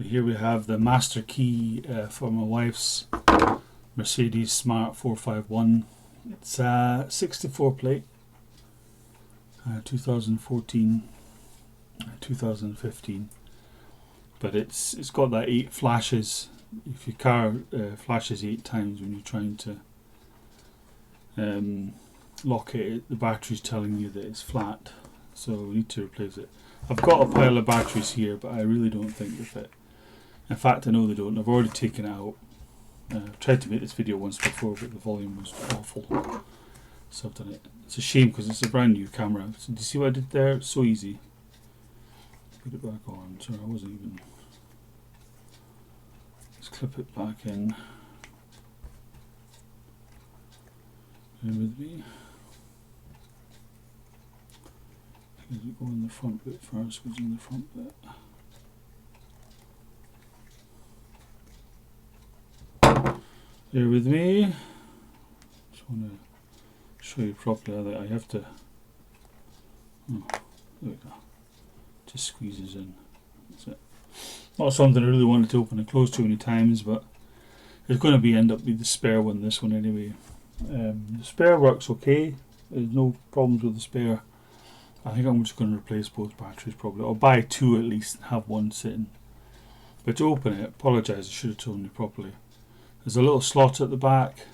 Here we have the master key for my wife's Mercedes Smart 451. It's a 64 plate, 2014, 2015. But it's got that 8 flashes. If your car flashes 8 times when you're trying to lock it, the battery's telling you that it's flat. So we need to replace it. I've got a pile of batteries here, but I really don't think they fit. In fact, I know they don't. I've already taken it out. I've tried to make this video once before, but the volume was awful. So I've done it. It's a shame because it's a brand new camera. So do you see what I did there? It's so easy. Put it back on. Sorry, I wasn't even. Let's clip it back in. Bear with me. Does it go in the front bit first? Goes in the front bit. Bear with me. Just want to show you properly. I have to. Oh, there we go. Just squeezes in. That's it. Not something I really wanted to open and close too many times, but it's going to end up being the spare one. This one anyway. The spare works okay. There's no problems with the spare. I think I'm just going to replace both batteries probably, or buy 2 at least and have one sitting. But to open it, apologise, I should have told you properly. There's a little slot at the back.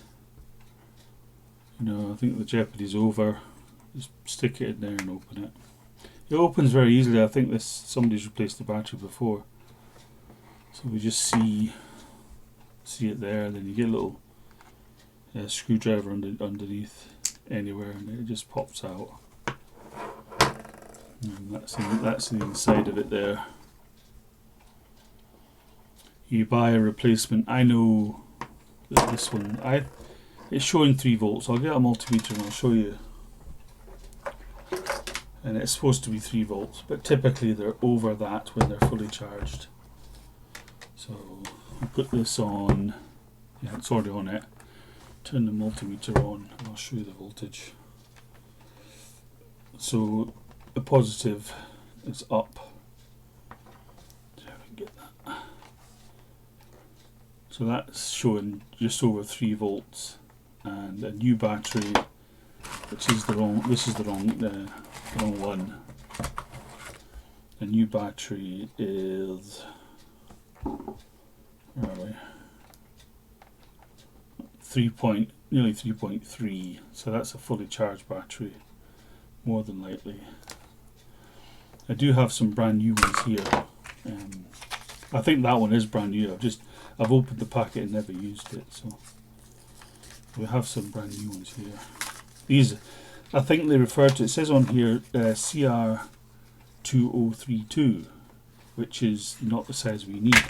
You know, I think the jeopardy's over. Just stick it in there and open it. It opens very easily. I think somebody's replaced the battery before. So we just see it there, and then you get a little screwdriver underneath anywhere, and it just pops out. And that's the inside of it there. You buy a replacement. I know that this one, it's showing 3 volts. I'll get a multimeter and I'll show you. And it's supposed to be 3 volts, but typically they're over that when they're fully charged. So I'll put this on. Yeah, it's already on it. Turn the multimeter on and I'll show you the voltage. So the positive is up. So we can get that. So that's showing just over 3 volts, and a new battery, which is the wrong. This is the wrong one. A new battery is, where are we? Nearly 3.3. So that's a fully charged battery, more than likely. I do have some brand new ones here. I think that one is brand new. I've opened the packet and never used it, so we have some brand new ones here. These, I think they refer to, it says on here CR2032, which is not the size we need.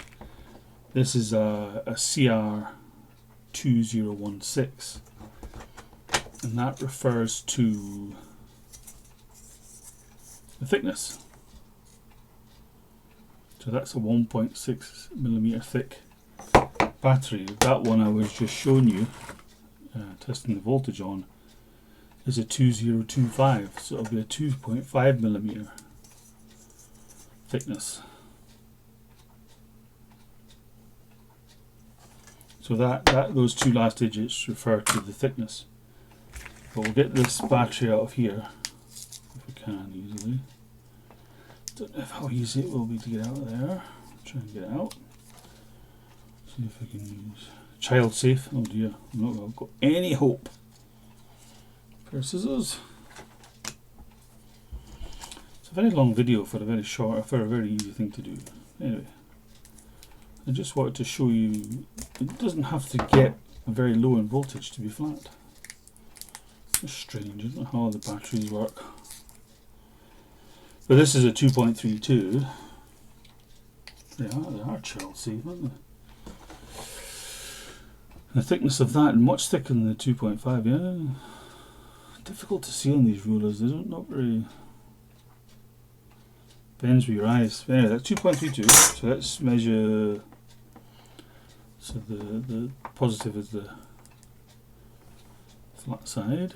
This is a CR2016, and that refers to the thickness. So that's a 1.6mm thick battery. That one I was just showing you, testing the voltage on, is a 2025, so it'll be a 2.5mm thickness. So those 2 last digits refer to the thickness. But we'll get this battery out of here if we can easily. Don't know how easy it will be to get out of there. Try and get it out. See if I can use child safe. Oh dear, I've got any hope. Pair of scissors. It's a very long video for a very easy thing to do. Anyway, I just wanted to show you it doesn't have to get very low in voltage to be flat. It's strange, I don't know how the batteries work. But this is a 2.32. They are child safe, aren't they? The thickness of that, much thicker than the 2.5, yeah. Difficult to see on these rulers, they're not very. Bends with your eyes. Anyway, that's 2.32. So let's measure. So the positive is the flat side.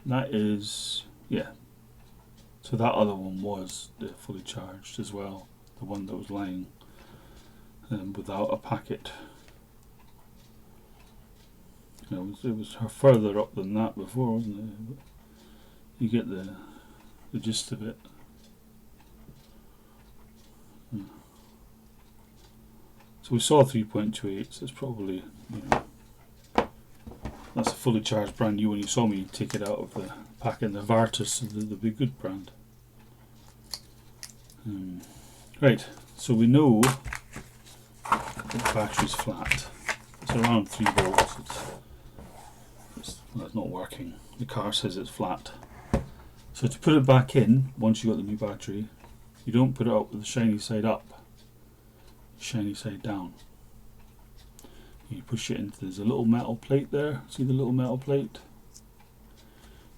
That is, yeah. So that other one was fully charged as well, the one that was lying without a packet. It was further up than that before, wasn't it? But you get the gist of it. So we saw 3.28, so it's probably, that's a fully charged brand new. When you saw me take it out of the packet, the Vartus, the Be Good brand. Right, so we know that the battery's flat. It's around 3 volts. It's not working. The car says it's flat. So to put it back in, once you've got the new battery, you don't put it up with the shiny side up, shiny side down. You push it into, there's a little metal plate there. See the little metal plate?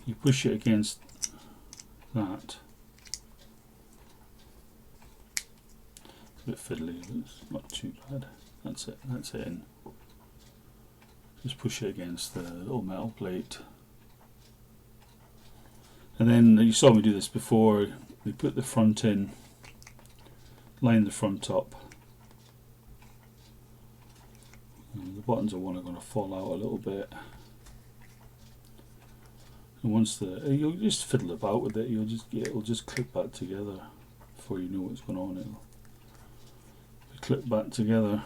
You push it against that. It's a bit fiddly, but it's not too bad. That's it in. Just push it against the little metal plate. And then you saw me do this before. We put the front in, line the front up. And the buttons are going to fall out a little bit. And once you'll just fiddle about with it. It'll just clip back together before you know what's going on. It'll clip back together.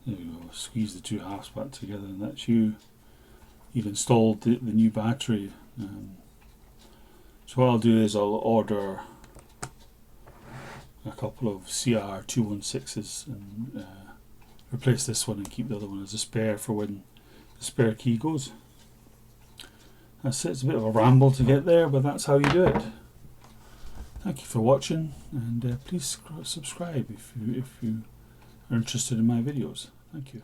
There we go. Squeeze the two halves back together, and that's you. You've installed the new battery. So what I'll do is I'll order a couple of CR216s and replace this one and keep the other one as a spare for when the spare key goes. That's it. It's a bit of a ramble to get there, but that's how you do it. Thank you for watching, and please subscribe if you are interested in my videos. Thank you.